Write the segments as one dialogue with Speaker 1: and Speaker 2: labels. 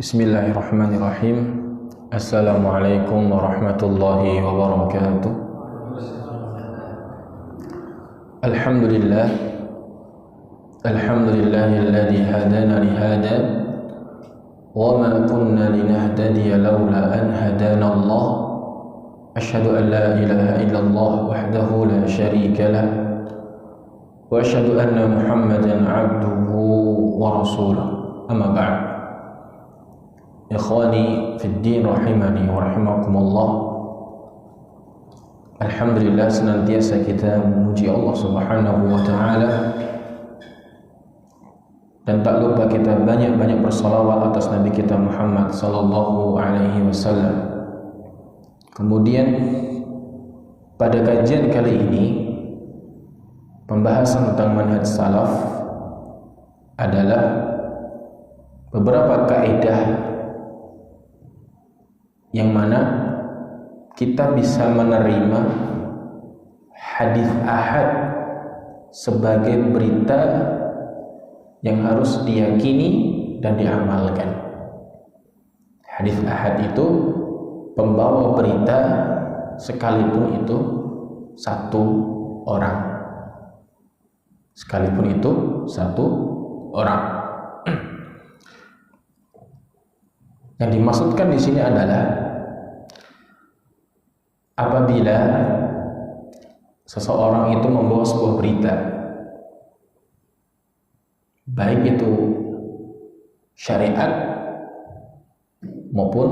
Speaker 1: Bismillahirrahmanirrahim. Assalamualaikum warahmatullahi wabarakatuh. Alhamdulillah. Alhamdulillahilladzi hadana lihada wa ma kunna linahtadiya laula an hadana Allah. Asyhadu an la ilaha illallah wahdahu la syarika lah wa asyhadu anna Muhammadan abduhu wa rasuluh. Amma ba'd. Ikhwani fid din rahimani wa rahimakumullah. Alhamdulillah, senantiasa kita memuji Allah Subhanahu wa taala, dan tak lupa kita banyak-banyak bersalawat atas Nabi kita Muhammad sallallahu alaihi wasallam. Kemudian pada kajian kali ini, pembahasan tentang manhaj salaf adalah beberapa kaidah yang mana kita bisa menerima hadis ahad sebagai berita yang harus diyakini dan diamalkan. Hadis ahad itu pembawa berita sekalipun itu satu orang. Sekalipun itu satu orang. Yang dimaksudkan di sini adalah apabila seseorang itu membawa sebuah berita, baik itu syariat maupun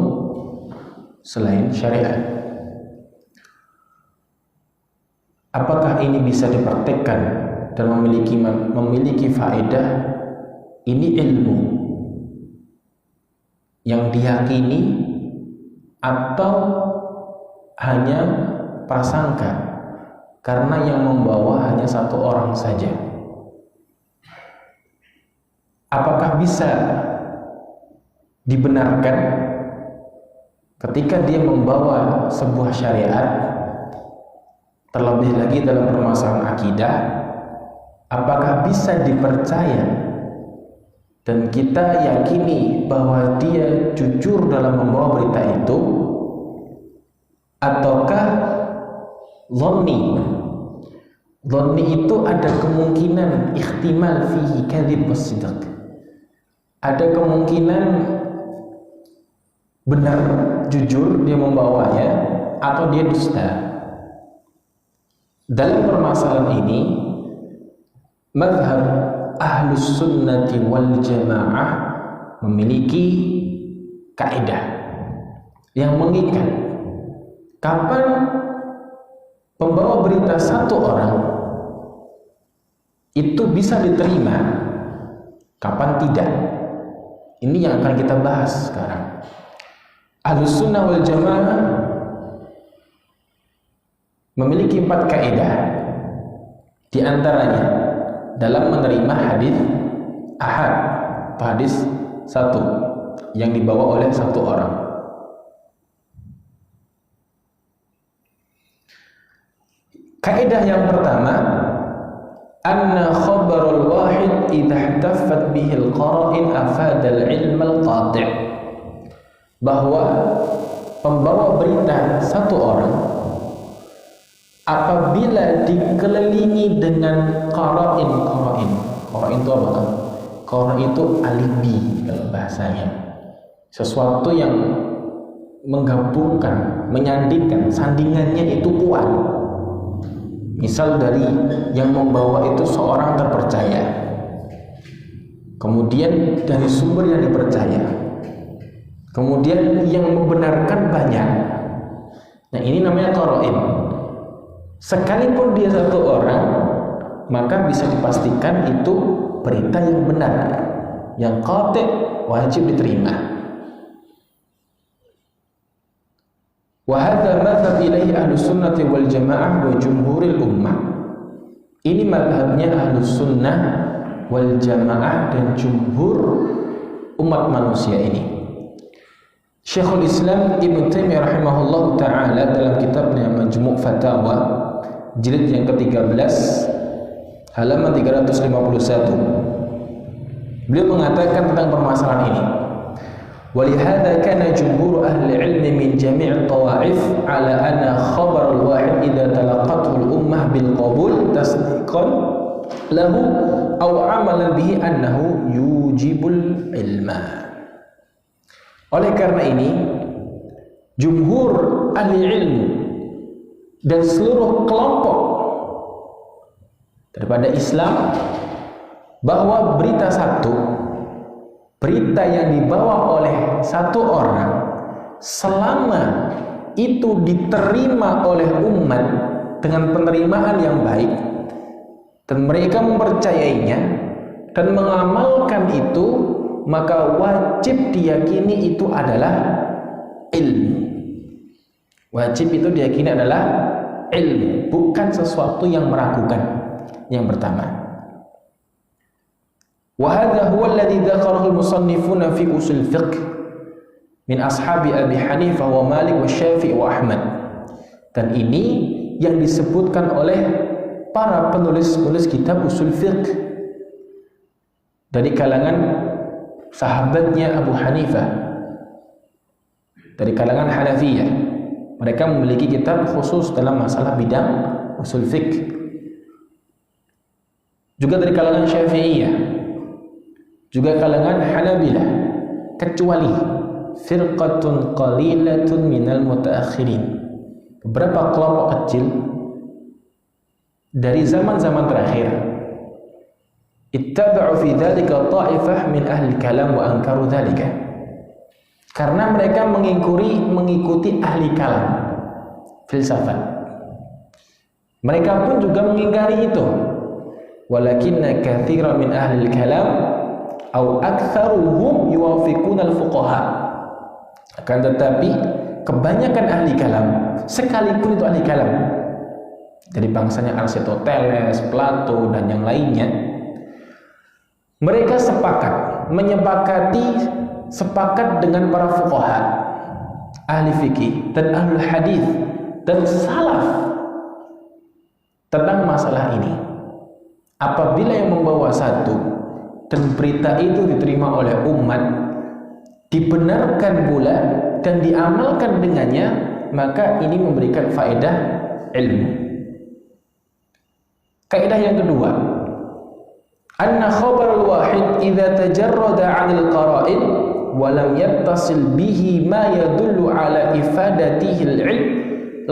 Speaker 1: selain syariat, apakah ini bisa dipraktikkan dan memiliki faedah? Ini ilmu yang diyakini atau hanya prasangka karena yang membawa hanya satu orang saja? Apakah bisa dibenarkan ketika dia membawa sebuah syariat, terlebih lagi dalam permasalahan akidah? Apakah bisa dipercaya dan kita yakini bahwa dia jujur dalam membawa berita itu, ataukah dhanni? Dhanni itu ada kemungkinan ihtimal fihi kadhib was-sidq. Ada kemungkinan benar jujur dia membawanya atau dia dusta. Dalam permasalahan ini, mazhab Ahlus Sunnati wal Jamaah memiliki kaidah yang mengikat kapan pembawa berita satu orang itu bisa diterima, kapan tidak. Ini yang akan kita bahas sekarang. Ahlus Sunnah wal Jamaah memiliki 4 kaidah. Di antaranya dalam menerima hadis ahad atau hadis satu yang dibawa oleh satu orang. Kaidah yang pertama, anna khabarul wahid idza ihtaffat bihi al-qara'in afada al-ilm al-qati'. Bahwa pembawa berita satu orang apabila dikelilingi dengan qara'in itu apa? Qara'in itu alibi kalau bahasanya. Sesuatu yang menggabungkan, menyandingkan, sandingannya itu kuat. Misal dari yang membawa itu seorang terpercaya, kemudian dari sumber yang dipercaya, kemudian yang membenarkan banyak. Nah, ini namanya qara'in. Sekalipun dia satu orang, maka bisa dipastikan itu berita yang benar, yang qati', wajib diterima. Wa hadza madhhab ilaihi Ahlus Sunnati wal Jamaah wa jumhuril ummah. Ini madhabnya Ahlus Sunnah wal Jamaah dan jumhur umat manusia ini. Syekhul Islam Ibnu Taimiyah rahimahullah taala dalam kitabnya Majmu' Fatawa jilid yang ke-13 halaman 351, beliau mengatakan tentang permasalahan ini, ولهذا كان جمهور أهل العلم من جميع الطوائف على أن خبر الواحد إذا تلقته الأمة بالقبول تصديقا له أو عملا به أنه يوجب العلم. Oleh karena ini, jumhur ahli ilmu dan seluruh kelompok daripada Islam bahwa berita yang dibawa oleh satu orang selama itu diterima oleh umat dengan penerimaan yang baik dan mereka mempercayainya dan mengamalkan itu, maka wajib diyakini itu adalah ilmu. Wajib itu diyakini adalah ilmu, bukan sesuatu yang meragukan. Yang pertama, wa hadha huwa alladhi dzakarahu al-musannifuna fi usul fiqh min ashabi Abi Hanifah wa Malik wa Syafi'i wa Ahmad. Dan ini yang disebutkan oleh para penulis kitab usul fiqh dari kalangan sahabatnya Abu Hanifah, dari kalangan Hanafiyah. Mereka memiliki kitab khusus dalam masalah bidang usul fiqh. Juga dari kalangan Syafi'iyah, juga kalangan Hanabilah, kecuali firqatun qalilatun minal mutaakhirin, beberapa kelompok kecil dari zaman-zaman terakhir, ittaba'u fi dzalika ta'ifah min ahli kalam wa ankaru dzalika, karena mereka mengikuti ahli kalam, filsafat. Mereka pun juga mengingkari itu. Walakinna katsiran min ahli kalam au aktsaruhum yuwafiquna al-fuqaha. Akan tetapi kebanyakan ahli kalam, sekalipun itu ahli kalam dari bangsanya Aristoteles, Plato dan yang lainnya, mereka sepakat dengan para fuqaha, ahli fikih dan ahli hadis dan salaf tentang masalah ini. Apabila yang membawa satu dan berita itu diterima oleh umat, dibenarkan pula dan diamalkan dengannya, maka ini memberikan faedah ilmu. Kaidah yang kedua, anna khabar al-wahid idza tajarrada 'anil qara'in wa lam yattasil bihi ma yadullu ala ifadatihi al-'ilm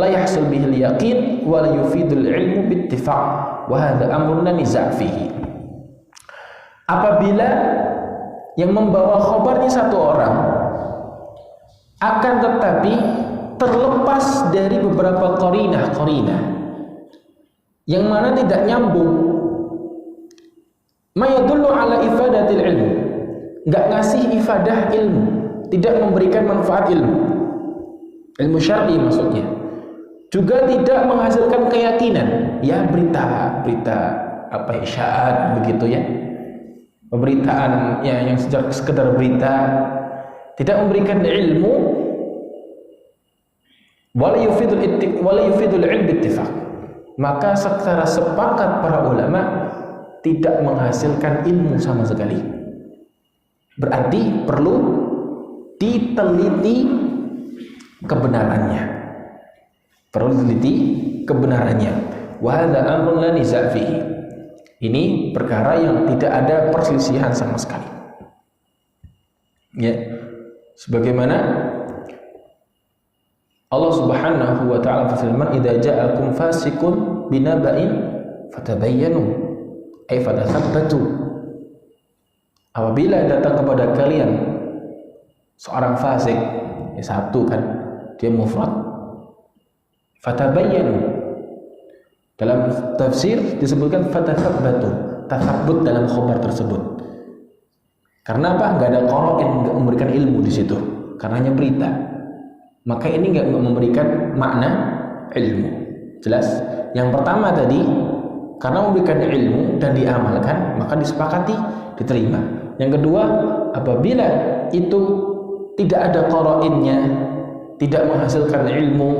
Speaker 1: la yahsul bihi al-yaqin wa la yufidu al-'ilmu bittifaq. Wahada amrun la niza' fihi. Apabila yang membawa khabarnya satu orang, akan tetapi terlepas dari beberapa qarinah yang mana tidak nyambung, ma yadullu ala ifadatil ilmu, enggak ngasih ifadah ilmu, tidak memberikan manfaat ilmu syar'i maksudnya, juga tidak menghasilkan keyakinan, ya berita apa isyaat begitu ya, pemberitaan ya yang sekedar berita, tidak memberikan ilmu, wala yufidul ilm bittifaq, maka secara sepakat para ulama tidak menghasilkan ilmu sama sekali. Berarti perlu diteliti kebenarannya. Wa hadza amrun la niza' fihi. Ini perkara yang tidak ada perselisihan sama sekali. Ya, sebagaimana Allah Subhanahu wa taala berfirman, "Idza ja'akum fasiqun binaba'in fatabayyanu ay fatathabbatu." Apabila datang kepada kalian seorang fasik, ya satu kan, dia mufrad, fatabayyanu. Dalam tafsir disebutkan fatathabbatu, tatsabbut dalam khabar tersebut. Karena apa? Enggak ada qara'in, enggak memberikan ilmu di situ, karena hanya berita. Maka ini enggak memberikan makna ilmu. Jelas? Yang pertama tadi, karena memberikan ilmu dan diamalkan, maka disepakati, diterima. Yang kedua, apabila itu tidak ada qara'innya, tidak menghasilkan ilmu,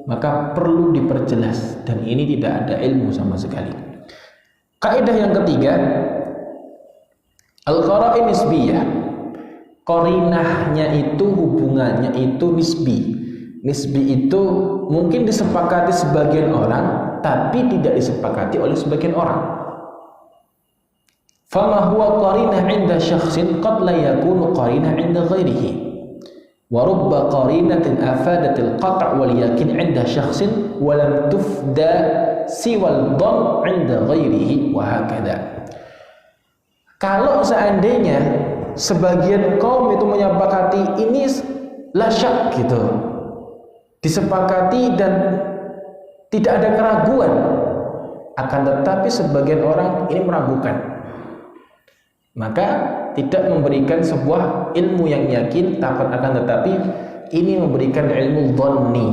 Speaker 1: maka perlu diperjelas, dan ini tidak ada ilmu sama sekali. Kaidah yang ketiga, al-qara'in nisbiyah. qarinahnya itu hubungannya itu nisbi. Nisbi itu mungkin disepakati sebagian orang tapi tidak disepakati oleh sebagian orang. Fama huwa qarinah 'inda syakhsin qad la yakunu qarinah 'inda ghairihi. Wa rubba qarinatin afadatil qat' wal yakin 'inda syakhsin wa lam tufda siwal dhann 'inda ghairihi wa hakadha. Kalau seandainya sebagian kaum itu menyepakati ini la syak gitu, disepakati dan tidak ada keraguan, akan tetapi sebagian orang ini meragukan, maka tidak memberikan sebuah ilmu yang yakin, akan tetapi ini memberikan ilmu dhanni.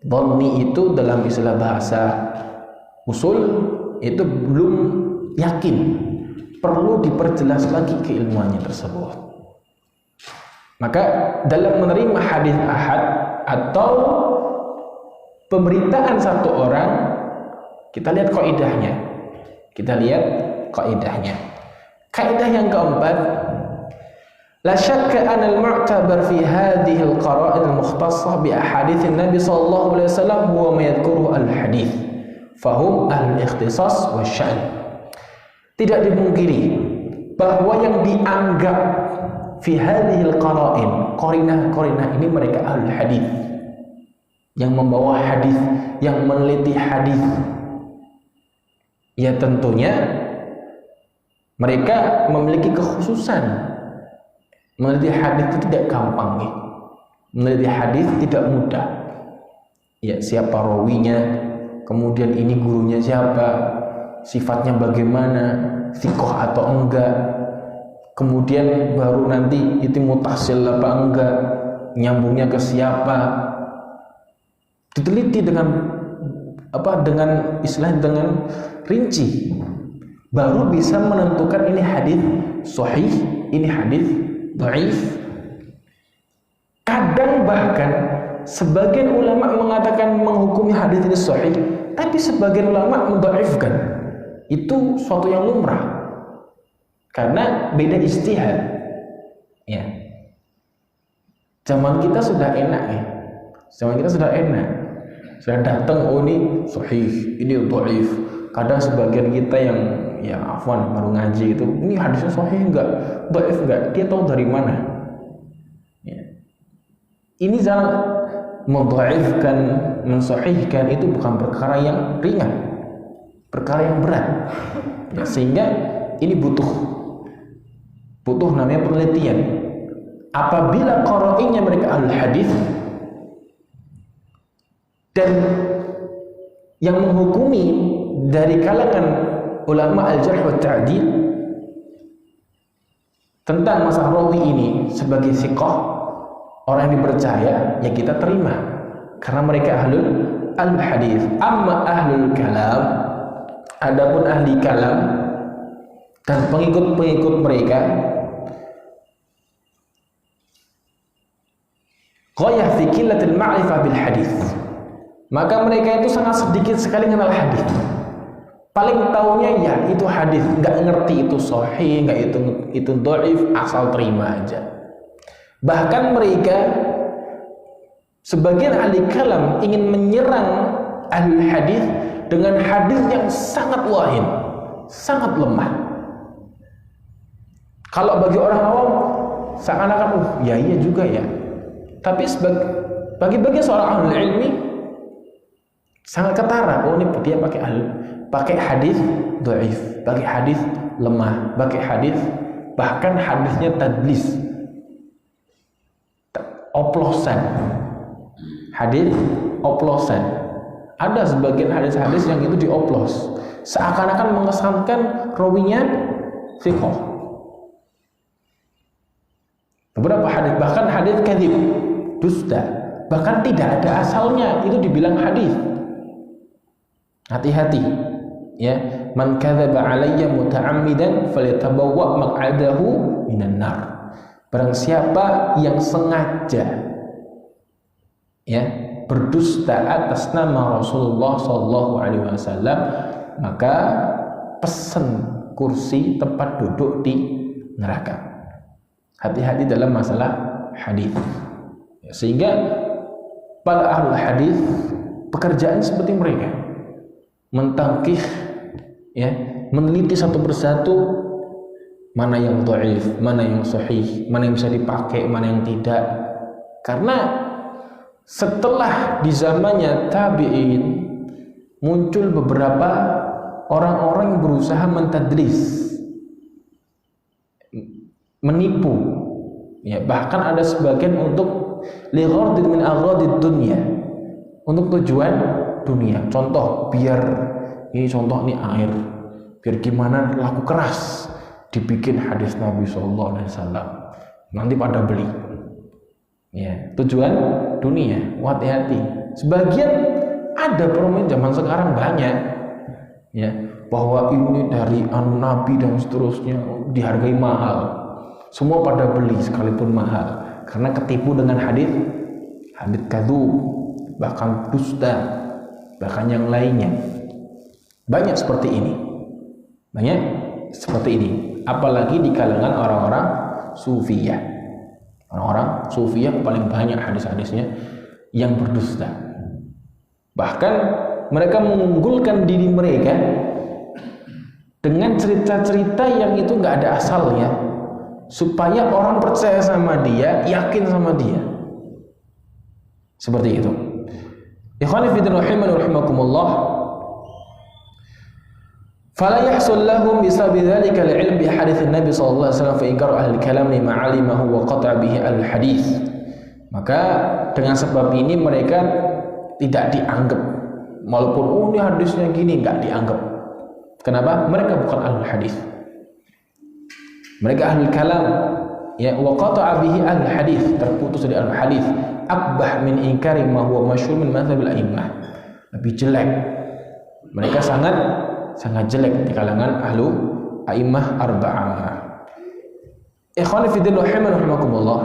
Speaker 1: Dhanni itu dalam istilah bahasa usul itu belum yakin, perlu diperjelas lagi keilmuannya tersebut. Maka dalam menerima hadis ahad atau pemberitaan satu orang, kita lihat kaidahnya. Kaidah yang keempat, la syakka an al-mu'tabar fi hadhihi al-qara'in al-mukhtassah bi ahadits Nabi sallallahu alaihi wasallam huwa ma yadhkuru al-hadits. Fahum al-ikhtisas wa sya'n. Tidak dipungkiri bahwa yang dianggap fi hadhihi al-qara'in, qarinah ini mereka ahli hadis, yang membawa hadis, yang meneliti hadis. Ya tentunya mereka memiliki kekhususan. Meneliti hadis itu tidak gampang, ya. Meneliti hadis tidak mudah. Ya, siapa rawinya, kemudian ini gurunya siapa, sifatnya bagaimana, thiqah atau enggak, kemudian baru nanti itu mutasil apa enggak, nyambungnya ke siapa, diteliti dengan dengan rinci, baru bisa menentukan ini hadis sahih, ini hadis dhaif. Kadang bahkan sebagian ulama mengatakan menghukumi hadis ini sahih, tapi sebagian ulama mendhaifkan. Itu suatu yang lumrah karena beda ijtihad. Ya. Zaman kita sudah enak, ya. Sudah datang, oh ini sahih, ini dhaif. Kadang sebagian kita yang afwan baru ngaji itu, ini hadisnya sahih enggak, dhaif enggak, dia tahu dari mana. Ya. Ini jangan mendhaifkan, mensahihkan itu bukan perkara yang ringan, perkara yang berat. Ya, sehingga ini butuh namanya penelitian. Apabila qara'innya mereka ahli hadis dan yang menghukumi dari kalangan ulama al-jarh wa ta'dil tentang masalah rawi ini sebagai thiqah, orang yang dipercaya, ya kita terima karena mereka ahlul al-hadis. Amma ahlul kalam, adapun ahli kalam dan pengikut-pengikut mereka, ghayah fi qillatil ma'rifah bil hadis, maka mereka itu sangat sedikit sekali mengenal hadis. Paling taunya ya itu hadis, nggak ngerti itu sahih, nggak itu dhaif, asal terima aja. Bahkan mereka sebagian ahli kalam ingin menyerang ahli hadis dengan hadis yang sangat wahin, sangat lemah. Kalau bagi orang awam seakan-akan ya iya juga ya. Tapi bagi seorang ahli ilmi sangat ketara. Oh ini dia pakai hadis dhaif, pakai hadis lemah, pakai hadis bahkan hadisnya tadlis, oplosan, hadis oplosan. Ada sebagian hadis-hadis yang itu dioplos, seakan-akan mengesankan rawinya thiqah. Beberapa hadis bahkan hadis kadzib, dusta, bahkan tidak ada asalnya itu dibilang hadis. Hati-hati, ya. Man kadzaba alayya muta'ammidan falyatabawwa maq'adahu minan nar. Barang siapa yang sengaja ya berdusta atas nama Rasulullah sallallahu alaihi wasallam, maka pesen kursi tempat duduk di neraka. Hati-hati dalam masalah hadis. Sehingga para ahli hadis pekerjaan seperti mereka mentangkih, ya, meneliti satu persatu mana yang dhaif, mana yang sahih, mana yang bisa dipakai, mana yang tidak. Karena setelah di zamannya tabi'in muncul beberapa orang-orang yang berusaha mentadlis, menipu, ya, bahkan ada sebagian untuk lighardin min aghdid dunya, untuk tujuan dunia. Contoh, contoh ini air, biar gimana laku keras dibikin hadis Nabi SAW, nanti pada beli, ya, tujuan dunia. Hati-hati. Sebagian ada promosi zaman sekarang banyak, ya, bahwa ini dari Nabi dan seterusnya, dihargai mahal, semua pada beli sekalipun mahal karena ketipu dengan hadis kadzub, bahkan dusta, bahkan yang lainnya. Banyak seperti ini, apalagi di kalangan orang-orang sufiyah. Orang-orang sufiyah paling banyak hadis-hadisnya yang berdusta. Bahkan mereka mengunggulkan diri mereka dengan cerita-cerita yang itu nggak ada asalnya, supaya orang percaya sama dia, yakin sama dia. Seperti itu. Ikhwani fi din rahimani rahimakumullah. Fala yahsul lahum bisababi dzalika al-ilm bi hadits Nabi sallallahu alaihi wasallam fa inkaru ahli kalam li ma'alimahu wa qata' bihi al-hadits. Maka dengan sebab ini mereka tidak dianggap, walaupun ini hadisnya gini, enggak dianggap. Kenapa? Mereka bukan ahli hadis. Mereka ahli kalam, ya, wa qata'a bihi al-hadits, terputus dari al-hadits. Akbah min inkari ma huwa masyhur min madhhabil a'immah. Lebih jelek. Mereka sangat jelek di kalangan ahlu a'immah arba'ah. Ikhwani fi din rahimakumullah.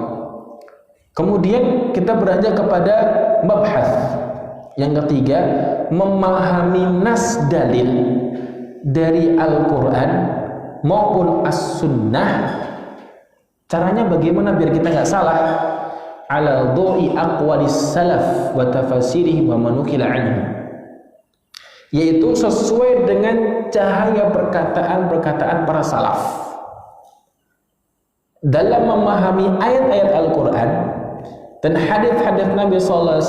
Speaker 1: Kemudian kita beranjak kepada mabhas yang ketiga, memahami nas dalil dari Al-Quran maupun As-Sunnah. Caranya bagaimana biar kita nggak salah? Ala dhu'i aqwalis salaf wa tafasirihim wa manukila anhum, yaitu sesuai dengan cahaya perkataan-perkataan para salaf dalam memahami ayat-ayat Al-Quran dan hadis-hadis Nabi SAW.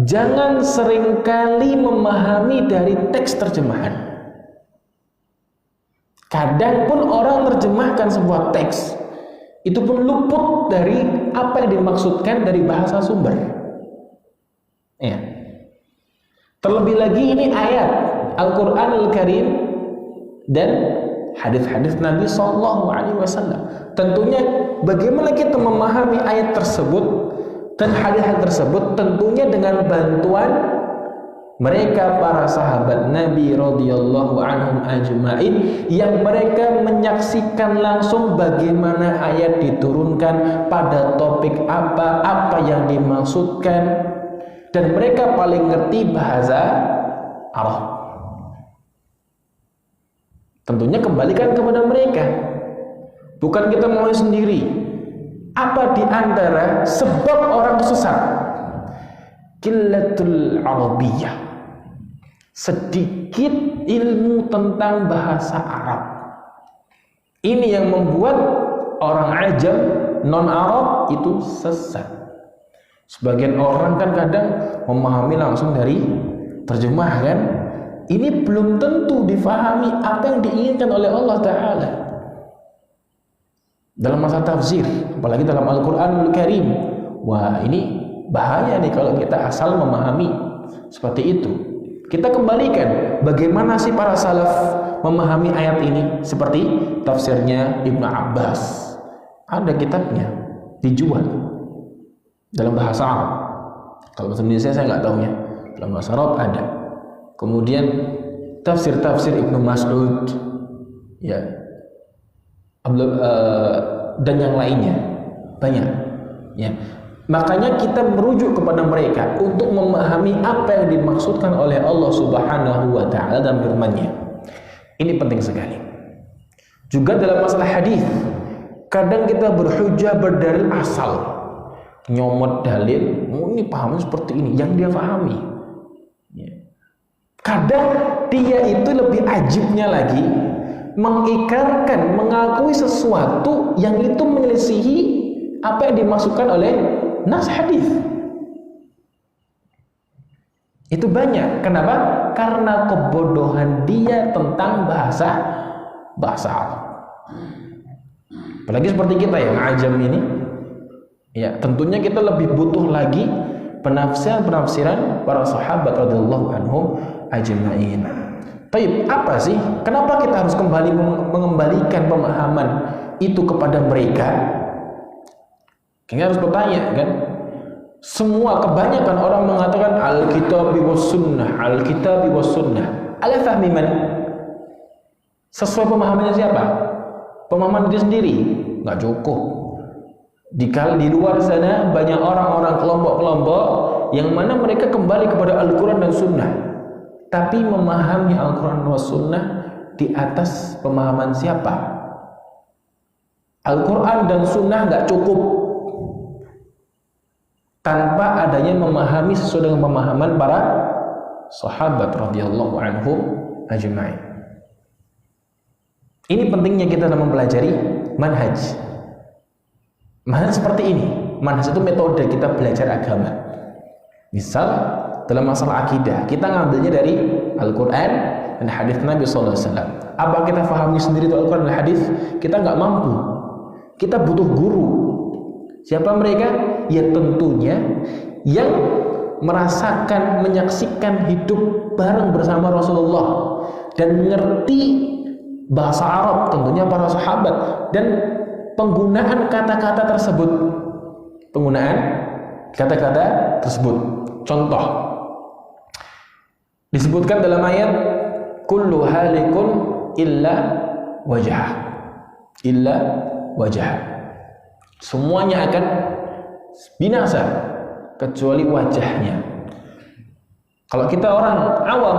Speaker 1: Jangan seringkali memahami dari teks terjemahan. Kadang pun orang terjemahkan sebuah teks, itu pun luput dari apa yang dimaksudkan dari bahasa sumber, ya. Terlebih lagi ini ayat Al-Quranul Karim dan hadis-hadis Nabi SAW. Tentunya bagaimana kita memahami ayat tersebut dan hadis-hadis tersebut, tentunya dengan bantuan mereka para sahabat Nabi radhiyallahu anhum ajma'in, yang mereka menyaksikan langsung bagaimana ayat diturunkan, pada topik apa yang dimaksudkan, dan mereka paling ngerti bahasa Arab. Tentunya kembalikan kepada mereka, bukan kita mau sendiri. Apa di antara sebab orang sesat? Qillatul Arabiyyah, sedikit ilmu tentang bahasa Arab. Ini yang membuat orang ajam, non-Arab itu sesat. Sebagian orang kan kadang memahami langsung dari terjemah, kan? Ini belum tentu difahami apa yang diinginkan oleh Allah Ta'ala dalam masa tafsir, apalagi dalam Al-Quranul Karim. Wah, ini bahaya nih kalau kita asal memahami seperti itu. Kita kembalikan bagaimana sih para salaf memahami ayat ini, seperti tafsirnya Ibnu Abbas. Ada kitabnya, dijual dalam bahasa Arab. Kalau bahasa Indonesia saya nggak tahu ya, dalam bahasa Arab ada. Kemudian tafsir-tafsir Ibnu Mas'ud, ya, dan yang lainnya banyak, ya. Makanya kita merujuk kepada mereka untuk memahami apa yang dimaksudkan oleh Allah Subhanahu wa Ta'ala dalam firman-Nya. Ini penting sekali. Juga dalam masalah hadis, Kadang kita berhujjah berdalil asal, nyomot dalil, ini pahamnya seperti ini, yang dia pahami. Kadang dia itu lebih ajibnya lagi, mengikrarkan, mengakui sesuatu yang itu menyelisihi apa yang dimasukkan oleh nas hadis. Itu banyak. Kenapa? Karena kebodohan dia tentang bahasa Arab. Apalagi seperti kita yang ajam ini, ya tentunya kita lebih butuh lagi penafsiran para sahabat radhiyallahu anhum ajma'in. Baik, apa sih? Kenapa kita harus kembali mengembalikan pemahaman itu kepada mereka? Kita harus bertanya, kan? Semua kebanyakan orang mengatakan Alkitab was sunnah, Alkitab was sunnah. Ala fahmi man? Sesuai pemahamannya siapa? Pemahaman dia sendiri? Nggak cukup. Di luar sana banyak orang-orang kelompok-kelompok yang mana mereka kembali kepada Al-Quran dan Sunnah, tapi memahami Al-Quran dan Sunnah di atas pemahaman siapa? Al-Quran dan Sunnah nggak cukup tanpa adanya memahami sesuai dengan pemahaman para sahabat radhiyallahu anhum ajma'in. Ini pentingnya kita dalam mempelajari manhaj. Manhaj seperti ini. Manhaj itu metode kita belajar agama. Misal dalam masalah akidah, kita ngambilnya dari Al-Quran dan hadis Nabi SAW. Apa kita pahami sendiri itu Al-Quran dan hadis? Kita nggak mampu. Kita butuh guru. Siapa mereka? Ya tentunya yang merasakan, menyaksikan hidup bareng bersama Rasulullah dan mengerti bahasa Arab, tentunya para sahabat, dan penggunaan kata-kata tersebut. Penggunaan kata-kata tersebut. Contoh, disebutkan dalam ayat kullu halikun illa wajah. Illa wajah. Semuanya akan binasa kecuali wajahnya. Kalau kita orang awam,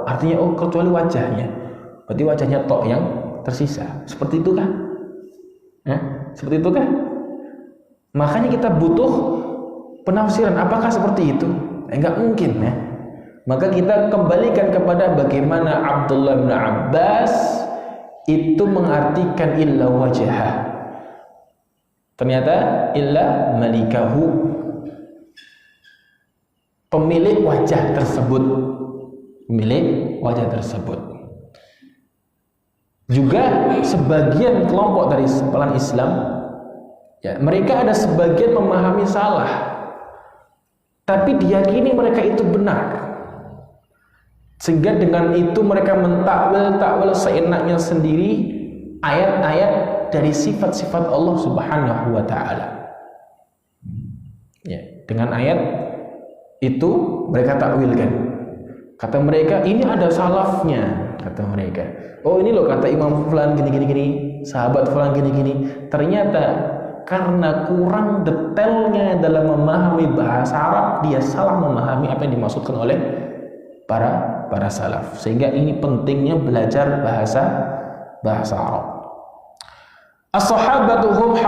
Speaker 1: artinya kecuali wajahnya. Berarti wajahnya tok yang tersisa. Seperti itu kan? Seperti itu kan? Makanya kita butuh penafsiran. Apakah seperti itu? Enggak mungkin ya. Maka kita kembalikan kepada bagaimana Abdullah bin Abbas itu mengartikan illa wajah. Ternyata illa malikahu, pemilik wajah tersebut. Pemilik wajah tersebut. Juga sebagian kelompok dari sepalan Islam, ya, mereka ada sebagian memahami salah, tapi diyakini mereka itu benar, sehingga dengan itu mereka mentakwil seenaknya sendiri ayat-ayat dari sifat-sifat Allah Subhanahu wa Ta'ala. Ya, dengan ayat itu mereka takwilkan. Kata mereka, ini ada salafnya, kata mereka. Oh, ini loh kata Imam fulan gini, sahabat fulan gini. Ternyata karena kurang detailnya dalam memahami bahasa Arab, dia salah memahami apa yang dimaksudkan oleh para salaf. Sehingga ini pentingnya belajar bahasa Arab. As-sahabatu hum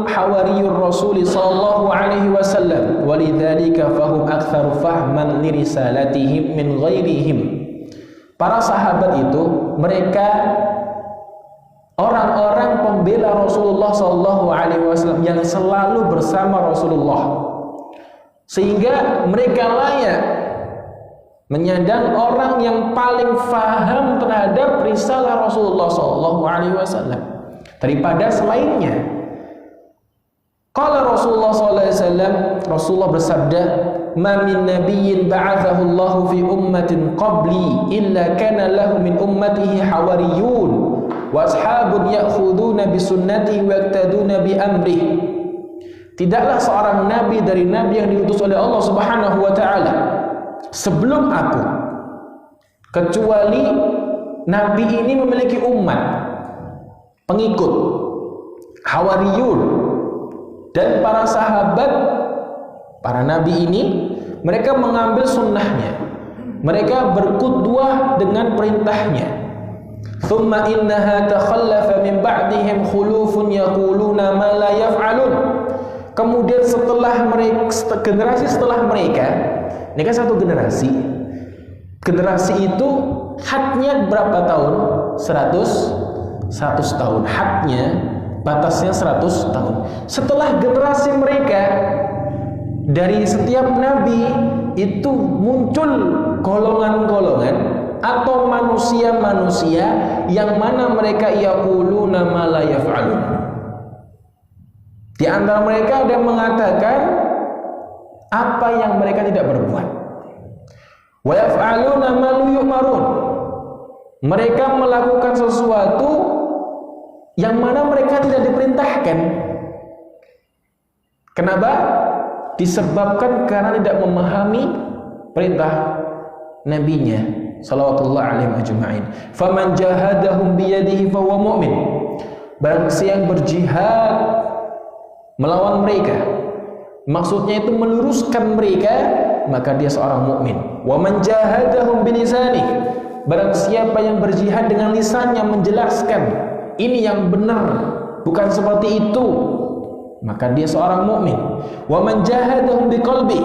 Speaker 1: hawariyur Rasul sallallahu alaihi wasallam, walidzalika fahum aktsaru fahman li risalatihim min ghairihim. Para sahabat itu mereka orang-orang pembela Rasulullah sallallahu alaihi wasallam yang selalu bersama Rasulullah, sehingga mereka layak menyandang orang yang paling faham terhadap risalah Rasulullah sallallahu alaihi wasallam daripada selainnya. Qala Rasulullah sallallahu alaihi wasallam, Rasulullah bersabda, "Ma min nabiyyin ba'athahu Allahu fi ummatin qabli illa kana lahu min ummatihi hawariyun wa ashabun ya'khuduna bi sunnatihi wa yaqtaduna bi amrihi." Tidaklah seorang nabi dari nabi yang diutus oleh Allah Subhanahu wa taala sebelum aku, kecuali nabi ini memiliki umat, pengikut, hawariyun, dan para sahabat para nabi ini mereka mengambil sunnahnya, mereka berqudwah dengan perintahnya, Thumma innaha takhallafa min ba'dihim khulufun yaquluna ma la yaf'alun. Kemudian setelah mereka, generasi setelah mereka, ini kan satu generasi. Generasi itu hadnya berapa tahun? 100 tahun. Hadnya, batasnya 100 tahun. Setelah generasi mereka, dari setiap nabi itu muncul golongan-golongan atau manusia-manusia yang mana mereka yaquluna ma la yaf'alun. Di antara mereka ada yang mengatakan apa yang mereka tidak berbuat. Wa yaf'aluna ma la yu'marun. Mereka melakukan sesuatu yang mana mereka tidak diperintahkan. Kenapa? Disebabkan karena tidak memahami perintah nabinya sallallahu alaihi ajma'in. Faman jahadahum biyadihi fahuwa mu'min. Barang siapa yang berjihad melawan mereka, maksudnya itu meluruskan mereka, maka dia seorang mukmin. Wa man jahadahum bilisani. Barang siapa yang berjihad dengan lisannya menjelaskan ini yang benar, bukan seperti itu, maka dia seorang mukmin. Wa man jahadahum biqalbi.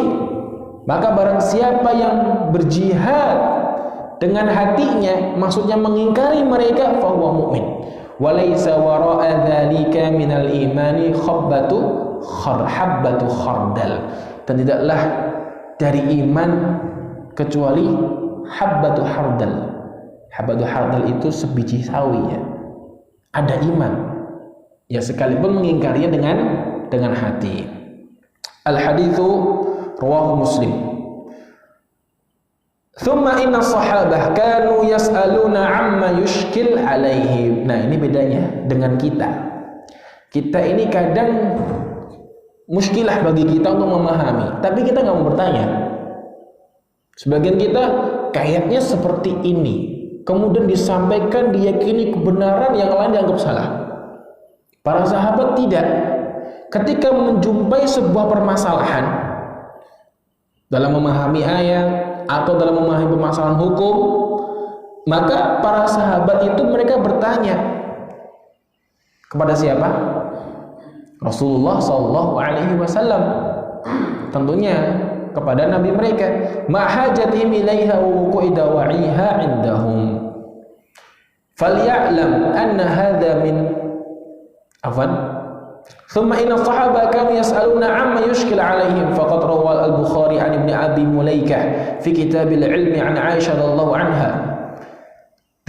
Speaker 1: Maka barang siapa yang berjihad dengan hatinya, maksudnya mengingkari mereka, fahuwa mu'min. Walaysa wara'a dzalika minal imani habbatu khardal. Dan tidaklah dari iman kecuali habbatu khardal. Habbatu khardal itu sebiji sawi ya. Ada iman. Ya sekalipun mengingkarinya dengan hati. Al-haditsu rawahu Muslim. Thumma inna sahabah kanu yas'aluna amma yushkil alaihim. Nah ini bedanya dengan kita. Kita ini kadang muskilah bagi kita untuk memahami, tapi kita nggak mau bertanya. Sebagian kita kayaknya seperti ini, kemudian disampaikan, diyakini kebenaran, yang lain dianggap salah. Para sahabat tidak. Ketika menjumpai sebuah permasalahan dalam memahami ayat atau dalam memahami permasalahan hukum, maka para sahabat itu mereka bertanya kepada siapa? Rasulullah sallallahu alaihi wasallam. Tentunya kepada nabi mereka. Ma hajatihim ilaiha wa wuqu'i dawa'iha indahum. Falya'lam anna hadha min Thumma inna sahaba kanu yas'aluna amma yushkil alaihim faqad rawa al-Bukhari an Ibn Abi Mulaikah fi kitab al-ilmi an Aisyah radhiyallahu anha.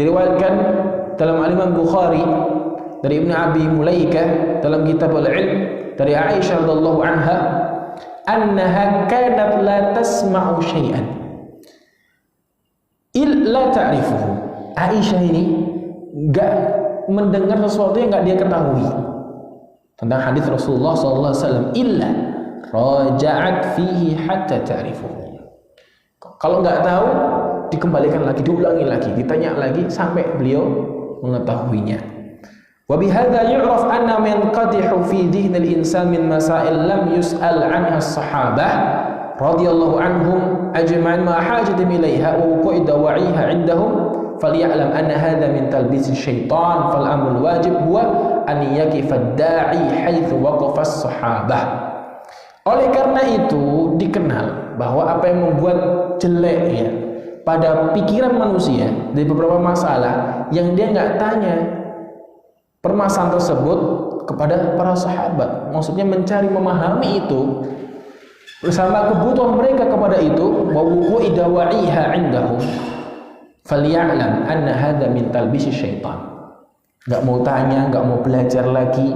Speaker 1: Diriwayatkan dalam Al-Imam Bukhari dari Ibn Abi Mulaikah dalam kitab al-ilm dari Aisyah radhiyallahu anha annaha kanat la tasma'u syai'an illa ta'rifuhu. Aisyah ini enggak mendengar sesuatu yang enggak dia ketahui tentang hadis Rasulullah SAW, illa raja'at fihi hatta ta'rifuhu. Kalau nggak tahu, dikembalikan lagi, diulangi lagi, ditanya lagi sampai beliau mengetahuinya. Wa bihadza yu'raf anna man qadihu fi dhihn al-insan min masail lam yus'al 'anha as-sahabah radhiyallahu anhum ajma'in ma hajatihim ilaiha wa wuqu'i dawa'iha 'indahum falya'lam anna hadza min talbis syaitan fal amrul wajib huwa an yaqifa ad-da'i haitsu waqafa as-sahabah. Oleh karena itu dikenal bahwa apa yang membuat jelek ya pada pikiran manusia dari beberapa masalah yang dia nggak tanya permasalahan tersebut kepada para sahabat, maksudnya mencari memahami itu bersama kebutuhan mereka kepada itu, wa wuqu'i dawa'iha 'indahum falya'lam anna hadza min talbis syaitan. Nggak mau tanya, nggak mau belajar lagi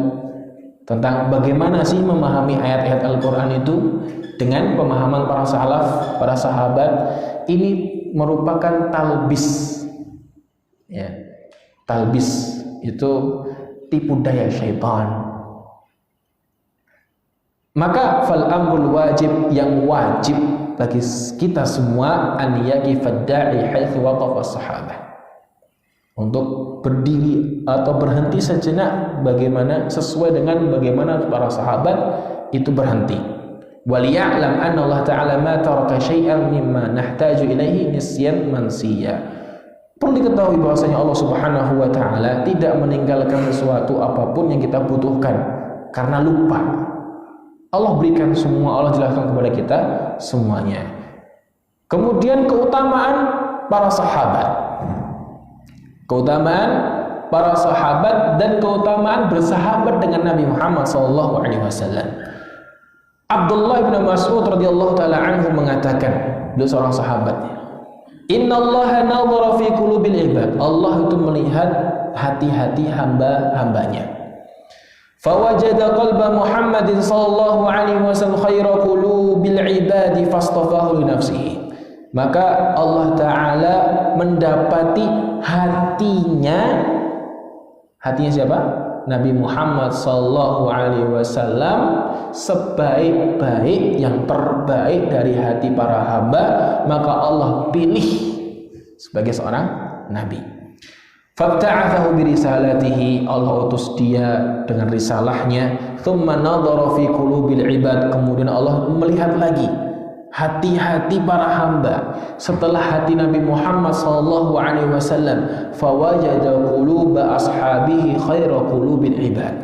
Speaker 1: tentang bagaimana sih memahami ayat-ayat Al-Quran itu dengan pemahaman para salaf, para sahabat. Ini merupakan talbis ya. Talbis itu tipu daya syaitan. Maka fal amrul wajib, yang wajib bagi kita semua, an yaqifad da'i haitsu waqafa as-sahabah, untuk berdiri atau berhenti sejenak bagaimana sesuai dengan bagaimana para sahabat itu berhenti. Waliya'lam anna Allah Ta'ala ma taraka syai'an mimma nahtaju ilaihi nisyan mansiya. Perlu diketahui bahwasanya Allah Subhanahu wa taala tidak meninggalkan sesuatu apapun yang kita butuhkan karena lupa. Allah berikan semua, Allah jelaskan kepada kita semuanya. Kemudian keutamaan para sahabat. Keutamaan para sahabat dan keutamaan bersahabat dengan Nabi Muhammad SAW. Abdullah bin Mas'ud radhiyallahu taala anhu mengatakan, beliau seorang sahabatnya, Innallaha nadhara fi qulubil ibad. Allah itu melihat hati-hati hamba-hambanya. Fawajada qalba Muhammadin sallallahu alaihi wasallam khaira qulubil ibadi fastafahu li nafsihi. Maka Allah taala mendapati hatinya siapa? Nabi Muhammad sallallahu alaihi wasallam sebaik-baik, yang terbaik dari hati para hamba, maka Allah pilih sebagai seorang nabi. Fabta'athahu bi risalatihi, Allah utus dia dengan risalahnya. Tsumma nadhara fi qulubil ibad, kemudian Allah melihat lagi hati-hati para hamba setelah hati Nabi Muhammad sallallahu alaihi wasallam, fawajada quluba ashabihi khaira qulubil ibad.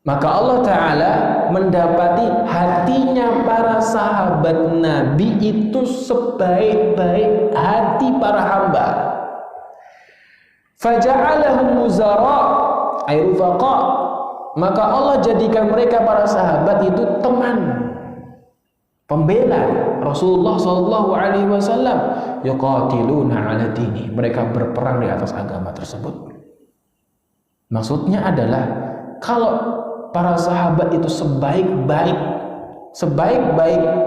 Speaker 1: Maka Allah taala mendapati hatinya para sahabat Nabi itu sebaik-baik hati para hamba. Faja'alahum muzara ay rufaqa, maka Allah jadikan mereka para sahabat itu teman, pembela Rasulullah sallallahu alaihi wasallam, yuqatiluna ala dini, mereka berperang di atas agama tersebut. Maksudnya adalah kalau para sahabat itu sebaik-baik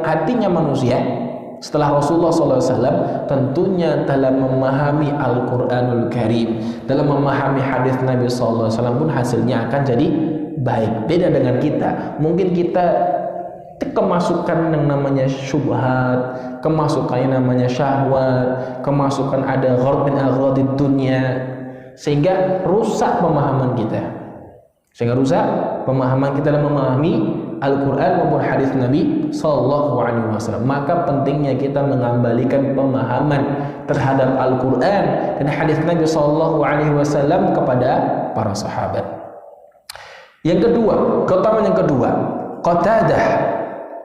Speaker 1: hatinya manusia setelah Rasulullah sallallahu alaihi wasallam, tentunya dalam memahami Al-Qur'anul Karim, dalam memahami hadis Nabi sallallahu alaihi wasallam pun hasilnya akan jadi baik. Beda dengan kita, mungkin kita kemasukan yang namanya syubhat, kemasukan yang namanya syahwat, kemasukan ada gharb min aghdid dunya, sehingga rusak pemahaman kita. Dalam memahami Al-Quran maupun hadis Nabi sallallahu alaihi wasallam. Maka pentingnya kita mengembalikan pemahaman terhadap Al-Quran dan hadis Nabi sallallahu alaihi wasallam kepada para sahabat. Yang kedua, keutamaan yang kedua, Qatadah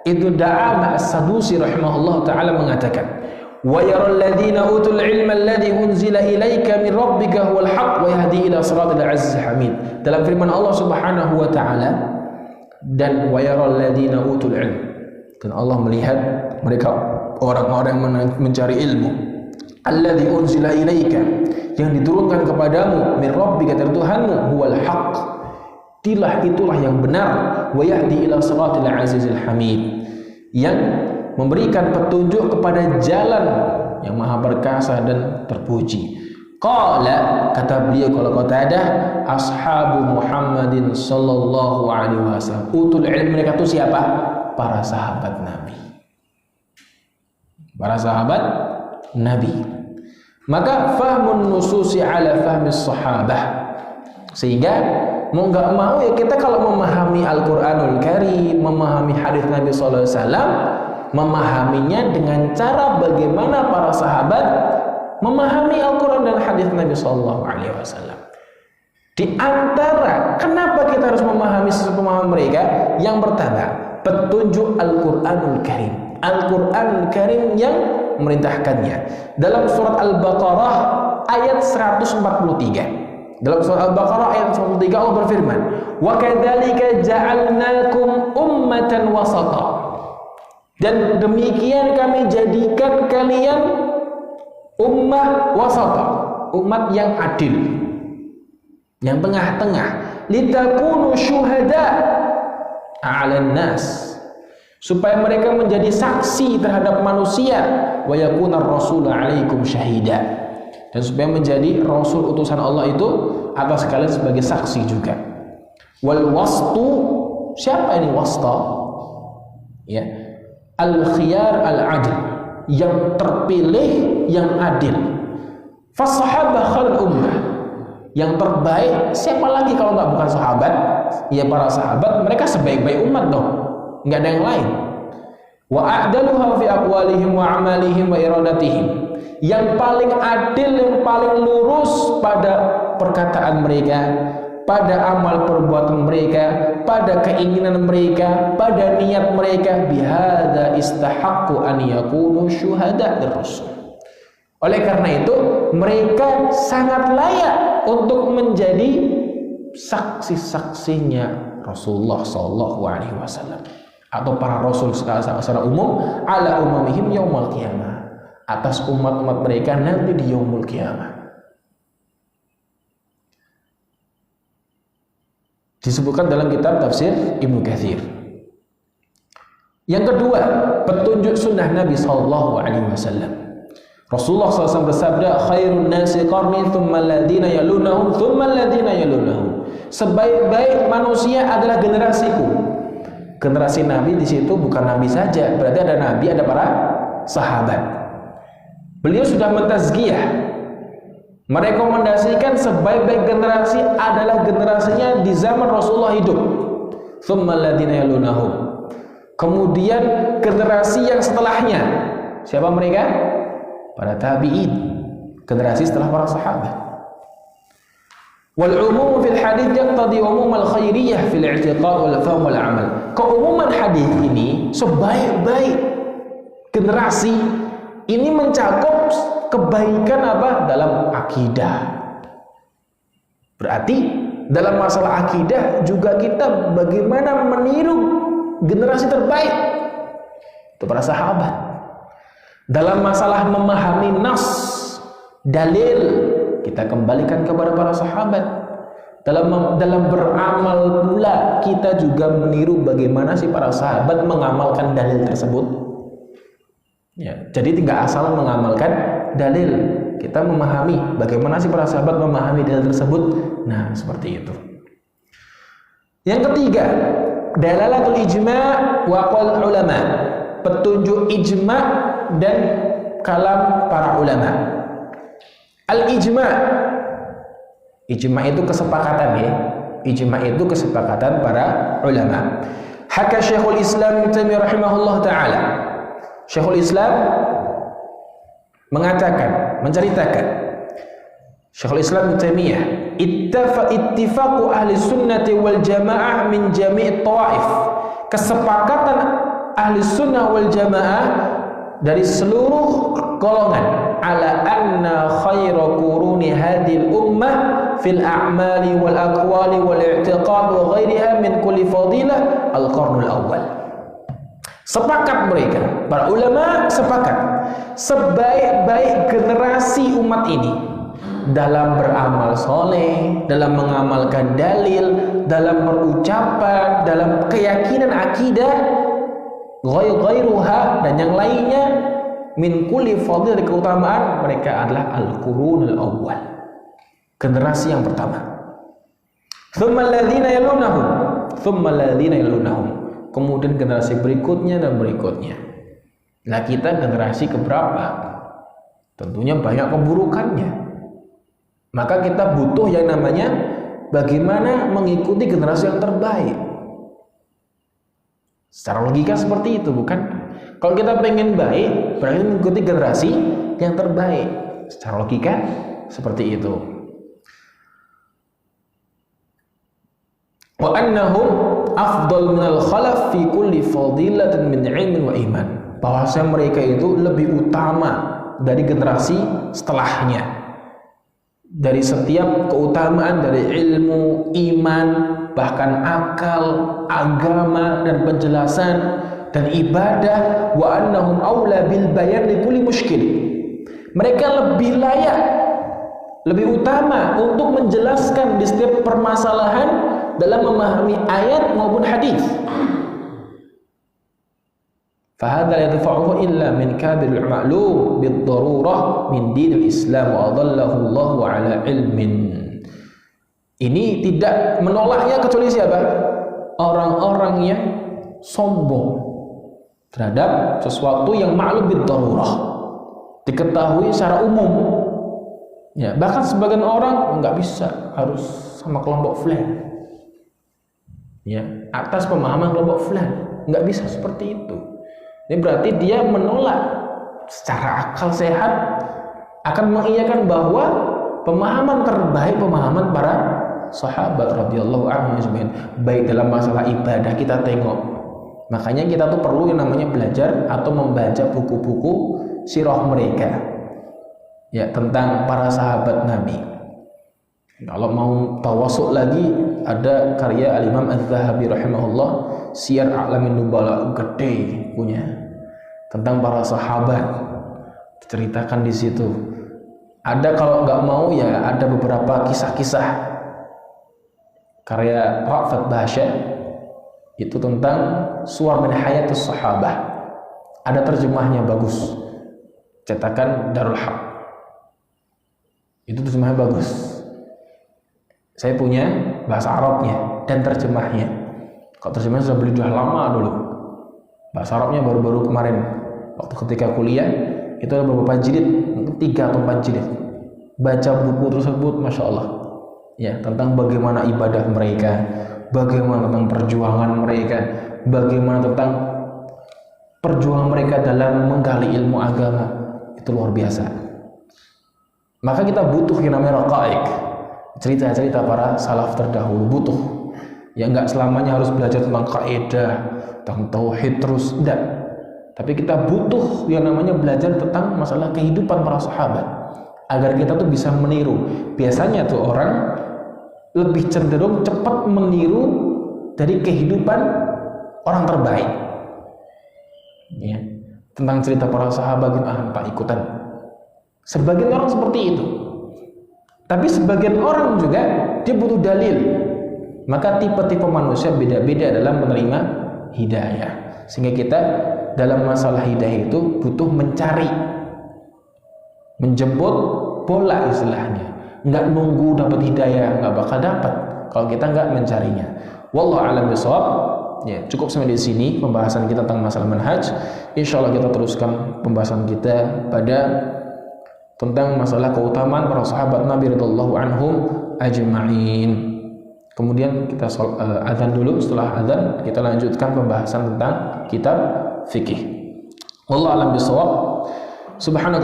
Speaker 1: itu Da'ama As-Sadusi rahimahullah ta'ala mengatakan, wa yaral ladina utul ilma alladhi unzila ilaika min rabbika huwal haq wa yahdi ila siratal aziz hamid. Dalam firman Allah Subhanahu wa taala, dan wa yaral ladina utul ilm, dan Allah melihat mereka orang-orang yang mencari ilmu, alladhi unzila ilaika, yang diturunkan kepadamu, min rabbika, dari Tuhanmu, huwal haq, itulah yang benar, wa yahdi ila siratal azizil hamid, yang memberikan petunjuk kepada jalan yang maha perkasa dan terpuji. Qala, kata beliau, kalau Qatadah, ashabu Muhammadin sallallahu alaihi wasallam, utul ilm, mereka itu siapa? Para sahabat Nabi. Para sahabat Nabi. Maka fahmun nususi ala fahmis sahabah, sehingga mau nggak mau ya kita kalau memahami Al-Quranul Karim, memahami hadis Nabi sallallahu alaihi wasallam, memahaminya dengan cara bagaimana para sahabat memahami Al-Quran dan hadis Nabi sallallahu alaihi wasallam. Di antara kenapa kita harus memahami sesuatu pemahaman mereka, yang pertama, petunjuk Al-Quranul Karim. Al-Quranul Karim yang merintahkannya. Dalam surat Al-Baqarah ayat 143. Dalam surat Al-Baqarah ayat 143 Allah berfirman, "Wa kadzalika ja'alnakum ummatan wasata." Dan demikian kami jadikan kalian ummah wasata, umat yang adil, yang tengah-tengah. Litakunu syuhada 'alan nas, supaya mereka menjadi saksi terhadap manusia, wa yakunar rasul 'alaikum syahida, dan supaya menjadi rasul utusan Allah itu atas kalian sebagai saksi juga. Wal wastu, siapa ini wasta? Ya, al-khiyar al-adil, yang terpilih, yang adil. Fasahabah khairul ummah, yang terbaik siapa lagi kalau nggak bukan sahabat? Ya para sahabat, mereka sebaik-baik umat dong, nggak ada yang lain. Wa a'daluha fi aqwalihim wa amalihim wa iradatihim, yang paling adil, yang paling lurus pada perkataan mereka, pada amal perbuatan mereka, pada keinginan mereka, pada niat mereka. Bihadza istahaqqu an yakunu syuhada lirrasul. Oleh karena itu mereka sangat layak untuk menjadi saksi-saksinya Rasulullah sallallahu alaihi wasallam atau para rasul secara umum, ala umamihim yaumul qiyamah, atas umat-umat mereka nanti di yaumul qiyamah. Disebutkan dalam kitab tafsir Ibnu Katsir. Yang kedua, petunjuk sunnah Nabi sallallahu alaihi wasallam. Rasulullah SAW bersabda, khairun nasi qarni thumma alladhina yalunahum thumma alladhina yalunahum. Sebaik-baik manusia adalah generasiku. Generasi Nabi di situ bukan Nabi saja, berarti ada Nabi, ada para sahabat. Beliau sudah mentazkiyah, merekomendasikan sebaik-baik generasi adalah generasinya di zaman Rasulullah hidup. Tsumma alladziina yalunahum. Kemudian generasi yang setelahnya, siapa mereka? Para tabi'in, generasi setelah para sahabat. Wal umum fil hadits yaqtadi umum al khairiyah fil i'tiqad wal fahm wal amal. Keumuman hadis ini, sebaik-baik generasi ini mencakup kebaikan apa? Dalam akidah. Berarti dalam masalah akidah juga kita bagaimana meniru generasi terbaik, itu para sahabat. Dalam masalah memahami nas, dalil, kita kembalikan kepada para sahabat. Dalam beramal pula kita juga meniru bagaimana sih para sahabat mengamalkan dalil tersebut. Ya, jadi tidak asal mengamalkan dalil, kita memahami bagaimana sih para sahabat memahami dalil tersebut. Nah, seperti itu. Yang ketiga, dalalatul ijma' wa qaul ulama. Petunjuk ijma' dan kalam para ulama. Al-ijma', ijma' itu kesepakatan ya. Ijma' itu kesepakatan para ulama. Haka Syekhul Islam Ibnu Taimiyah rahimahullah taala. Syekhul Islam mengatakan, menceritakan, Syekhul Islam Ibnu Taimiyah, ittifaqu ahli sunnati wal jamaah min jami' tawaif. Kesepakatan ahli sunnah wal jamaah dari seluruh golongan ala anna khaira quruni hadhil ummah fil a'mali wal aqwali wal i'tiqad wa ghairiha min kulli fadilah al-qarnul awwal. Sepakat mereka, para ulama sepakat, sebaik-baik generasi umat ini dalam beramal soleh, dalam mengamalkan dalil, dalam berucapan, dalam keyakinan akidah, ghairuha dan yang lainnya, min kulli fadil, dari keutamaan mereka adalah al-qurunul awwal, generasi yang pertama. Tsumma alladziina yalunahum, tsumma alladziina yalunahum, kemudian generasi berikutnya dan berikutnya. Nah, kita generasi keberapa? Tentunya banyak keburukannya. Maka kita butuh yang namanya bagaimana mengikuti generasi yang terbaik. Secara logika seperti itu, bukan? Kalau kita pengen baik, berarti mengikuti generasi yang terbaik. Secara logika seperti itu. Wa annahum afdal minal khalaf fi kulli fadilatin min ilmin wa iman. Bahwasanya mereka itu lebih utama dari generasi setelahnya. Dari setiap keutamaan, dari ilmu, iman, bahkan akal, agama dan penjelasan dan ibadah. Wa annahum aula bil bayan li kulli mushkil. Mereka lebih layak, lebih utama untuk menjelaskan di setiap permasalahan dalam memahami ayat maupun hadis. Fahadha la yadfa'uhu illa min kabil ma'lum bid darurah min dinil Islam wa adallahu Allah ala ilmin. Ini tidak menolaknya kecuali siapa? Orang-orang yang sombong terhadap sesuatu yang ma'lum bid darurah, diketahui secara umum. Ya, bahkan sebagian orang nggak bisa, harus sama kelompok fulan. Ya, atas pemahaman kelompok fulan, nggak bisa seperti itu. Ini berarti dia menolak secara akal sehat akan mengiyakan bahwa pemahaman terbaik pemahaman para sahabat radhiyallahu anhum ajmain. Baik dalam masalah ibadah kita tengok. Makanya kita tuh perlu yang namanya belajar atau membaca buku-buku sirah mereka. Ya, tentang para sahabat Nabi. Kalau mau tawasuk lagi ada karya Al-Imam Az-Zahabi rahimahullah, Siyar A'lamin Nubala, gede punya tentang para sahabat, diceritakan di situ. Ada kalau nggak mau ya ada beberapa kisah-kisah karya Ra'fat Bahsya itu tentang Suwar min Hayatus Sahabah. Ada terjemahnya bagus, cetakan Darul Haq. Itu terjemahnya bagus. Saya punya bahasa Arabnya dan terjemahnya. Kalau terjemahnya sudah beli sudah lama dulu. Bahasa Arabnya baru-baru kemarin waktu ketika kuliah itu ada beberapa jilid, 3 atau 4 jilid. Baca buku tersebut, masya Allah. Ya, tentang bagaimana ibadah mereka, bagaimana tentang perjuangan mereka, bagaimana tentang perjuangan mereka dalam menggali ilmu agama. Itu luar biasa. Maka kita butuh yang namanya raqaiq, cerita-cerita para salaf terdahulu, butuh. Ya enggak selamanya harus belajar tentang kaidah, tentang tauhid terus, enggak. Tapi kita butuh yang namanya belajar tentang masalah kehidupan para sahabat agar kita tuh bisa meniru. Biasanya tuh orang lebih cenderung cepat meniru dari kehidupan orang terbaik. Ya. Tentang cerita para sahabat tak ikutan. Sebagian orang seperti itu. Tapi sebagian orang juga dia butuh dalil. Maka tipe-tipe manusia beda-beda dalam menerima hidayah. Sehingga kita dalam masalah hidayah itu butuh mencari, menjemput bola istilahnya. Nggak nunggu dapat hidayah, nggak bakal dapat kalau kita nggak mencarinya. Wallahu a'lam bishawab. Ya, cukup sampai di sini pembahasan kita tentang masalah manhaj. Insyaallah kita teruskan pembahasan kita pada tentang masalah keutamaan para sahabat Nabi radhiyallahu anhum ajma'in. Kemudian kita azan dulu, setelah azan kita lanjutkan pembahasan tentang kitab fikih. Wallahu a'lam bishawab. Subhanallah.